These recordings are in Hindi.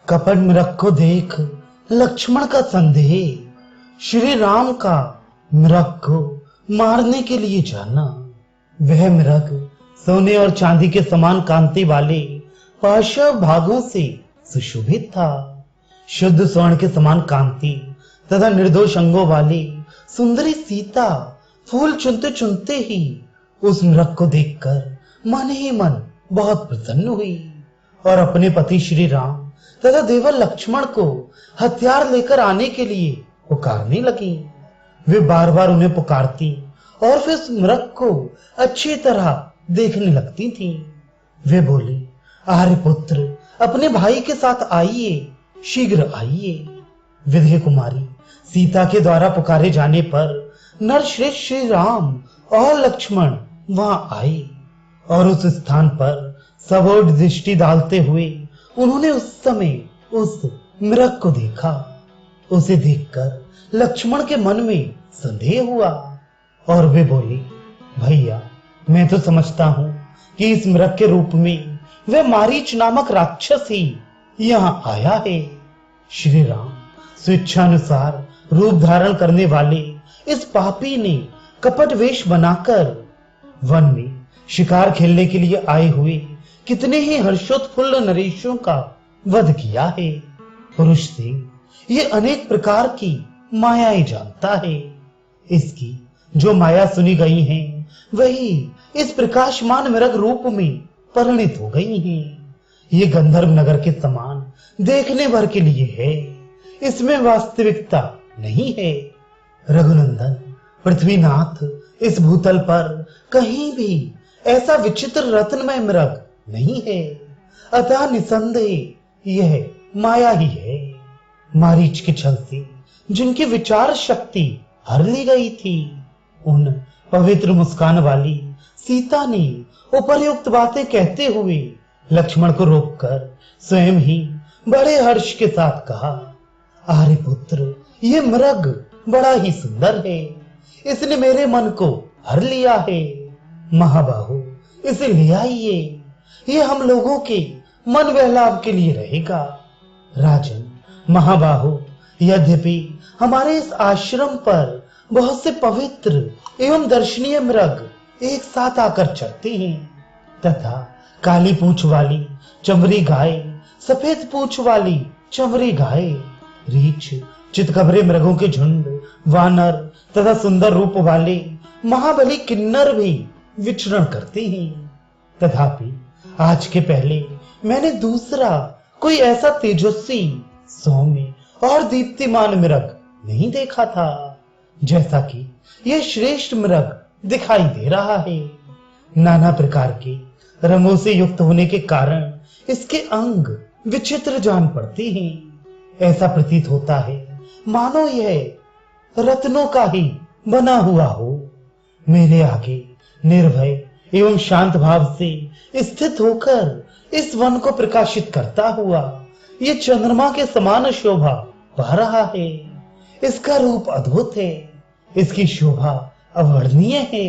कपट मृग को देख लक्ष्मण का संदेह, श्री राम का मृग को मारने के लिए जाना। वह मृग सोने और चांदी के समान कांति वाले पार्श्व भागों से सुशोभित था। शुद्ध स्वर्ण के समान कांति तथा निर्दोष अंगों वाली सुंदरी सीता फूल चुनते चुनते ही उस मृग को देखकर मन ही मन बहुत प्रसन्न हुई और अपने पति श्री राम तथा देवर लक्ष्मण को हथियार लेकर आने के लिए पुकारने लगी। वे बार बार उन्हें पुकारती और फिर उस मृग को अच्छी तरह देखने लगती थीं। वे बोली, आर्यपुत्र अपने भाई के साथ आइए, शीघ्र आइए। विदेह कुमारी सीता के द्वारा पुकारे जाने पर नरश्रेष्ठ श्री राम और लक्ष्मण वहां आए और उस स्थान पर सबोर दृष्टि डालते हुए उन्होंने उस समय उस मृग को देखा। उसे देखकर लक्ष्मण के मन में संदेह हुआ और वे बोले, भैया मैं तो समझता हूं कि इस मृग के रूप में वह मारीच नामक राक्षस ही यहाँ आया है। श्री राम स्वेच्छानुसार रूप धारण करने वाले इस पापी ने कपट वेश बनाकर वन में शिकार खेलने के लिए आए हुए कितने ही हर्षोत्फुल्ल नरेशों का वध किया है। पुरुष से ये अनेक प्रकार की मायाएं जानता है। इसकी जो माया सुनी गई है वही इस प्रकाशमान मृग रूप में परिणित हो गई है। ये गंधर्व नगर के समान देखने भर के लिए है, इसमें वास्तविकता नहीं है। रघुनंदन पृथ्वीनाथ इस भूतल पर कहीं भी ऐसा विचित्र रत्नमय मृग नहीं है, अतः निसंदेह यह माया ही है। मारीच के छल से जिनकी विचार शक्ति हर ली गई थी, उन पवित्र मुस्कान वाली सीता ने उपर्युक्त बातें कहते हुए लक्ष्मण को रोककर स्वयं ही बड़े हर्ष के साथ कहा, आर्यपुत्र ये मृग बड़ा ही सुंदर है, इसने मेरे मन को हर लिया है। महाबाहु इसे ले आइए, ये हम लोगों के मन बहलाव के लिए रहेगा। राजन महाबाहु, यद्यपि हमारे इस आश्रम पर बहुत से पवित्र एवं दर्शनीय मृग एक साथ आकर चढ़ते हैं तथा काली पूंछ वाली चमरी गाय, सफेद पूंछ वाली चमरी गाय, रीछ चितकबरे मृगों के झुंड, वानर तथा सुंदर रूप वाले महाबली किन्नर भी विचरण करते हैं। तथापि आज के पहले मैंने दूसरा कोई ऐसा तेजस्वी, सौम्य और दीप्तिमान मृग नहीं देखा था जैसा कि यह श्रेष्ठ मृग दिखाई दे रहा है। नाना प्रकार के रंगों से युक्त होने के कारण इसके अंग विचित्र जान पड़ते हैं। ऐसा प्रतीत होता है मानो यह रत्नों का ही बना हुआ हो। मेरे आगे निर्भय एवं शांत भाव से स्थित होकर इस वन को प्रकाशित करता हुआ ये चंद्रमा के समान शोभा पा रहा है। इसका रूप अद्भुत है, इसकी शोभा अवर्णनीय है,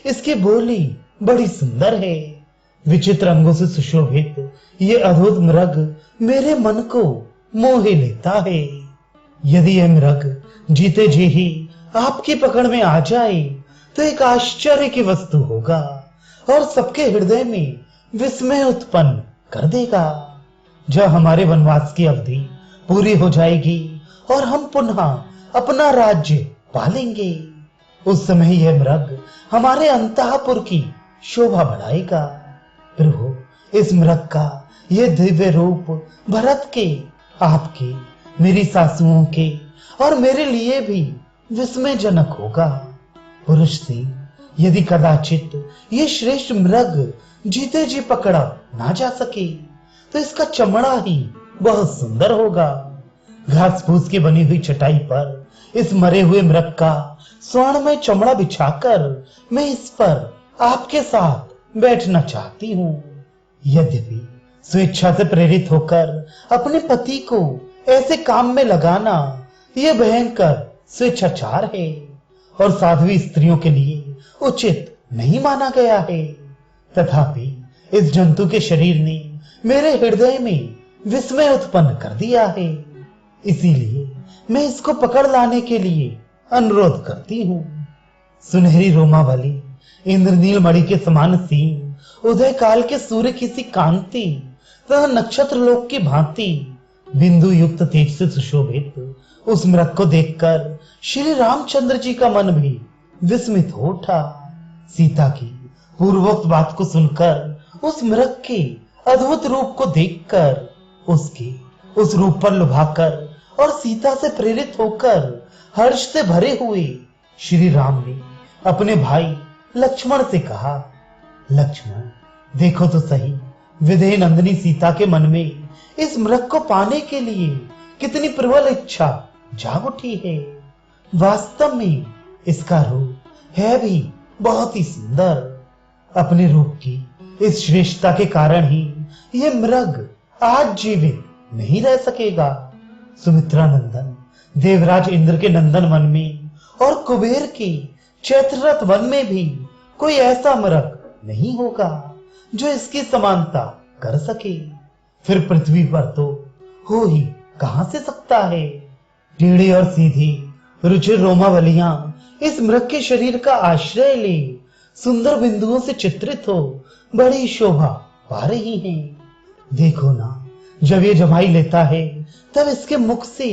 इसकी बोली बड़ी सुंदर है। विचित्र अंगों से सुशोभित ये अद्भुत मृग मेरे मन को मोहे लेता है। यदि यह मृग जीते जी ही आपकी पकड़ में आ जाए तो एक आश्चर्य की वस्तु होगा और सबके हृदय में विस्मय उत्पन्न कर देगा। जब हमारे वनवास की अवधि पूरी हो जाएगी और हम पुनः अपना राज्य पालेंगे, उस समय यह मृग हमारे अंतःपुर की शोभा बढ़ाएगा। प्रभु, इस मृग का यह दिव्य रूप भरत के, आपके, मेरी सासुओं के और मेरे लिए भी विस्मयजनक होगा। पुरुष सिंह, यदि कदाचित ये श्रेष्ठ मृग जीते जी पकड़ा ना जा सके तो इसका चमड़ा ही बहुत सुंदर होगा। घास फूस की बनी हुई चटाई पर इस मरे हुए मृग का स्वर्णमय चमड़ा बिछाकर मैं इस पर आपके साथ बैठना चाहती हूँ। यद्यपि स्वेच्छा से प्रेरित होकर अपने पति को ऐसे काम में लगाना यह भयंकर स्वेच्छाचार है और साध्वी स्त्रियों के लिए उचित नहीं माना गया है, तथापि इस जंतु के शरीर ने मेरे हृदय में विस्मय उत्पन्न कर दिया है। इसीलिए मैं इसको पकड़ लाने के लिए अनुरोध करती हूँ। सुनहरी रोमावली, इंद्रनील मणि के समान सींग, उदय काल के सूर्य की सी कांति तथा नक्षत्र लोक की भांति बिंदु युक्त तेज से सुशोभित उस मृग को देखकर श्री रामचंद्र जी का मन भी विस्मित हो उठा। सीता की पूर्वोक्त बात को सुनकर, उस मृग के अद्भुत रूप को देखकर, उसके उस रूप पर लुभाकर और सीता से प्रेरित होकर हर्ष से भरे हुए श्री राम ने अपने भाई लक्ष्मण से कहा, लक्ष्मण देखो तो सही, विदेह नंदिनी सीता के मन में इस मृग को पाने के लिए कितनी प्रबल इच्छा जाग उठी है। वास्तव में इसका रूप है भी बहुत ही सुंदर। अपने रूप की इस श्रेष्ठता के कारण ही यह मृग आज जीवित नहीं रह सकेगा। सुमित्रा नंदन देवराज इंद्र के नंदन वन में और कुबेर के चैत्ररथ वन में भी कोई ऐसा मृग नहीं होगा जो इसकी समानता कर सके। फिर पृथ्वी पर तो हो ही कहां से सकता है। टेढ़ी और सीधी रुचिर रोमावलियां इस मृग के शरीर का आश्रय ले सुंदर बिंदुओं से चित्रित हो बड़ी शोभा पा रही हैं। देखो ना, जब ये जमाई लेता है तब इसके मुख से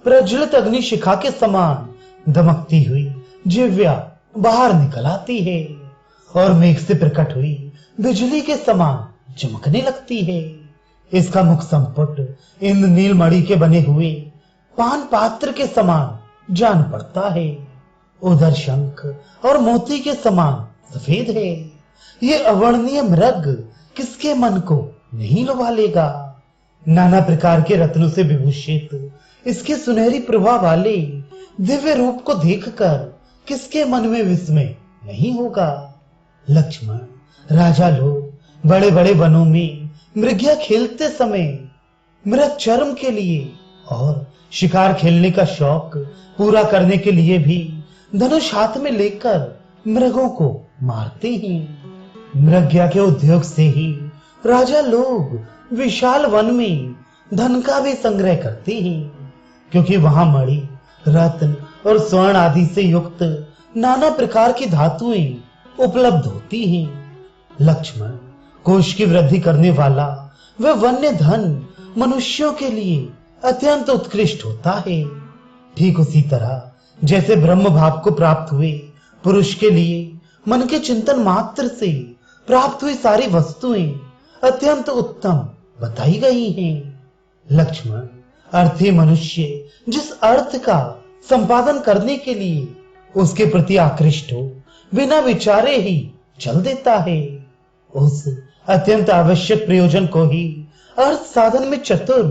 प्रज्वलित अग्नि शिखा के समान दमकती हुई जिह्वा बाहर निकल आती है और मेघ से प्रकट हुई बिजली के समान चमकने लगती है। इसका मुख संपुट इंद्रनील मणि के बने हुए पान पात्र के समान जान पड़ता है। उधर शंख और मोती के समान सफेद है। ये अवर्णनीय मृग किसके मन को नहीं लुभा लेगा। नाना प्रकार के रत्नों से विभूषित इसके सुनहरी प्रभा वाले दिव्य रूप को देखकर किसके मन में विस्मय नहीं होगा। लक्ष्मण, राजा लोग बड़े बड़े वनों में मृगिया खेलते समय मृग चर्म के लिए और शिकार खेलने का शौक पूरा करने के लिए भी धनुष हाथ में लेकर मृगों को मारते हैं। मृग्या के उद्योग से ही राजा लोग विशाल वन में धन का भी संग्रह करते हैं, क्योंकि वहां मणि, रत्न और स्वर्ण आदि से युक्त नाना प्रकार की धातुएं उपलब्ध होती हैं। लक्ष्मण, कोश की वृद्धि करने वाला वह वन्य धन मनुष्यों के लिए अत्यंत उत्कृष्ट होता है। ठीक उसी तरह जैसे ब्रह्म भाव को प्राप्त हुए पुरुष के लिए मन के चिंतन मात्र से प्राप्त हुई सारी वस्तुएं अत्यंत उत्तम बताई गई हैं। लक्ष्मण, अर्थी मनुष्य जिस अर्थ का संपादन करने के लिए उसके प्रति आकृष्ट हो, बिना विचारे ही चल देता है। उस अत्यंत आवश्यक प्रयोजन को ही अर्थ साधन में चतुर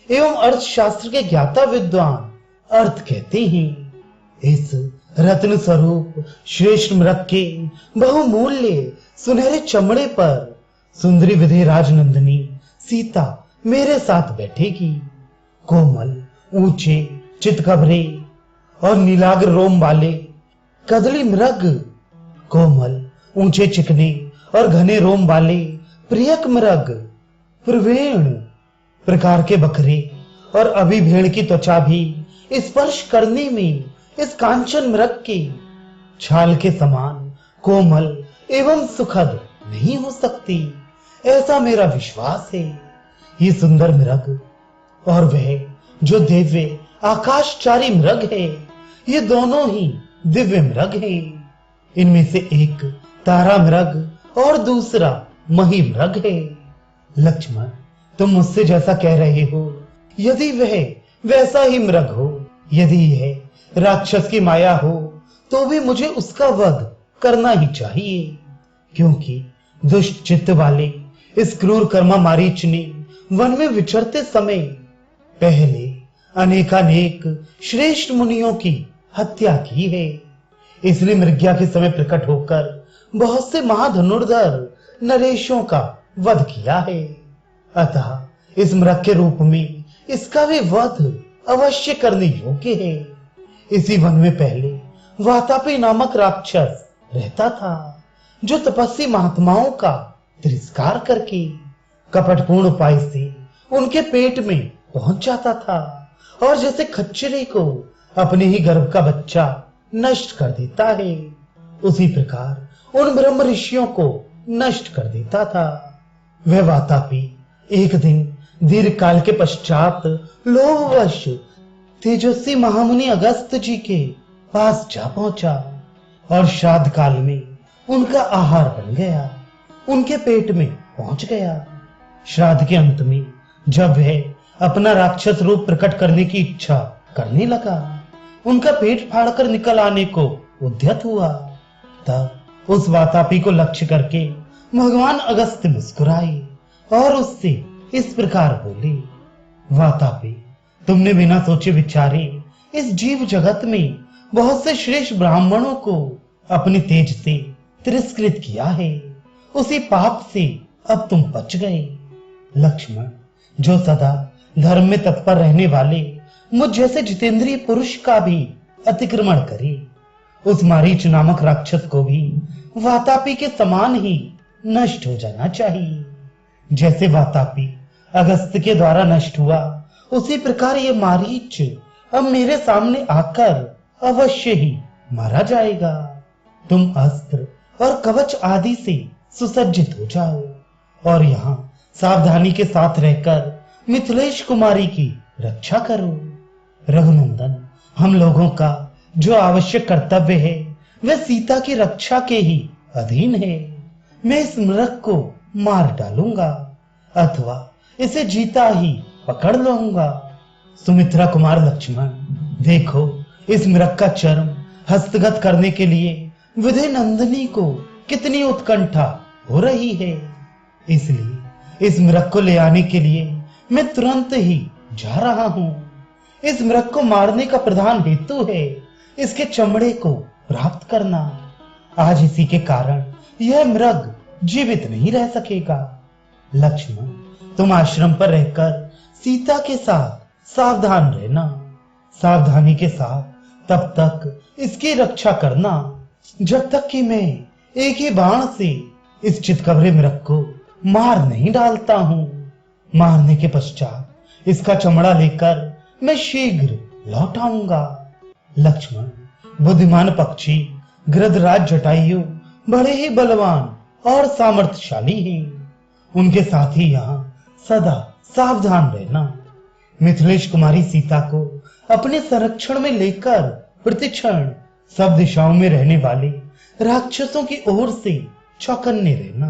एवं अर्थशास्त्र के ज्ञाता विद्वान अर्थ कहते हैं। इस रत्न स्वरूप श्रेष्ठ मृग के बहुमूल्य सुनहरे चमड़े पर सुंदरी विधि राजनंदिनी सीता मेरे साथ बैठेगी। कोमल, ऊंचे चितकबरे और नीलाग्र रोम वाले कदली मृग, कोमल, ऊंचे चिकने और घने रोम वाले प्रियक मृग, प्रवीण प्रकार के बकरे और अभिभेड़ की त्वचा भी स्पर्श करने में इस कांचन मृग के छाल के समान कोमल एवं सुखद नहीं हो सकती, ऐसा मेरा विश्वास है। ये सुंदर मृग और वह जो दिव्य आकाशचारी मृग है, ये दोनों ही दिव्य मृग हैं। इनमें से एक तारा मृग और दूसरा मही मृग है। लक्ष्मण, तुम मुझसे जैसा कह रहे हो, यदि वह वैसा ही मृग हो, यदि यह राक्षस की माया हो, तो भी मुझे उसका वध करना ही चाहिए, क्योंकि दुष्ट चित्त वाले इस क्रूर कर्मा मारीच ने वन में विचरते समय पहले अनेकानेक श्रेष्ठ मुनियों की हत्या की है। इसने मृग्या के समय प्रकट होकर बहुत से महाधनुर्धर नरेशों का वध किया है। अतः इस मृग के रूप में इसका भी वध अवश्य करने योग्य है। इसी वन में पहले वातापी नामक राक्षस रहता था, जो तपस्वी महात्माओं का तिरस्कार करके कपटपूर्ण उपाय से उनके पेट में पहुंच जाता था और जैसे खच्चरे को अपने ही गर्भ का बच्चा नष्ट कर देता है, उसी प्रकार उन ब्रह्म ऋषियों को नष्ट कर देता था। वह वातापी एक दिन दीर्घ काल के पश्चात लोभवश तेजस्वी महामुनि अगस्त जी के पास जा पहुंचा और श्राद्ध काल में उनका आहार बन गया, उनके पेट में पहुंच गया। श्राद्ध के अंत में जब वह अपना राक्षस रूप प्रकट करने की इच्छा करने लगा, उनका पेट फाड़कर निकल आने को उद्यत हुआ, तब उस वातापी को लक्ष्य करके भगवान अगस्त्य मुस्कुराए और उससे इस प्रकार बोले, वातापी, तुमने बिना सोचे विचारे इस जीव जगत में बहुत से श्रेष्ठ ब्राह्मणों को अपने तेज से तिरस्कृत किया है, उसी पाप से अब तुम बच गए। लक्ष्मण, जो सदा धर्म में तत्पर रहने वाले मुझ जैसे जितेंद्रिय पुरुष का भी अतिक्रमण करे, उस मारीच नामक राक्षस को भी वातापी के समान ही नष्ट हो जाना चाहिए। जैसे वातापी अगस्त के द्वारा नष्ट हुआ, उसी प्रकार ये मारीच अब मेरे सामने आकर अवश्य ही मारा जाएगा। तुम अस्त्र और कवच आदि से सुसज्जित हो जाओ और यहाँ सावधानी के साथ रहकर मिथिलेश कुमारी की रक्षा करो। रघुनंदन, हम लोगों का जो आवश्यक कर्तव्य है वह सीता की रक्षा के ही अधीन है। मैं इस मृग को मार डालूंगा अथवा इसे जीता ही पकड़ लूंगा। सुमित्रा कुमार लक्ष्मण, देखो इस मृग का चर्म हस्तगत करने के लिए विधि नंदिनी को कितनी उत्कंठा हो रही है, इसलिए इस मृग को ले आने के लिए मैं तुरंत ही जा रहा हूं। इस मृग को मारने का प्रधान हेतु है इसके चमड़े को प्राप्त करना। आज इसी के कारण यह मृग जीवित नहीं रह सकेगा। लक्ष्मण, तुम आश्रम पर रहकर सीता के साथ सावधान रहना, सावधानी के साथ तब तक इसकी रक्षा करना जब तक कि मैं एक ही बाण से इस चितकबरे मृग को मार नहीं डालता हूं। मारने के पश्चात इसका चमड़ा लेकर मैं शीघ्र लौट आऊंगा। लक्ष्मण, बुद्धिमान पक्षी गृधराज जटायु बड़े ही बलवान और सामर्थ्यशाली हैं, उनके साथ ही यहाँ सदा सावधान रहना। मिथिलेश कुमारी सीता को अपने संरक्षण में लेकर प्रतिक्षण सब दिशाओं में रहने वाले राक्षसों की ओर से चौकन्ने रहना।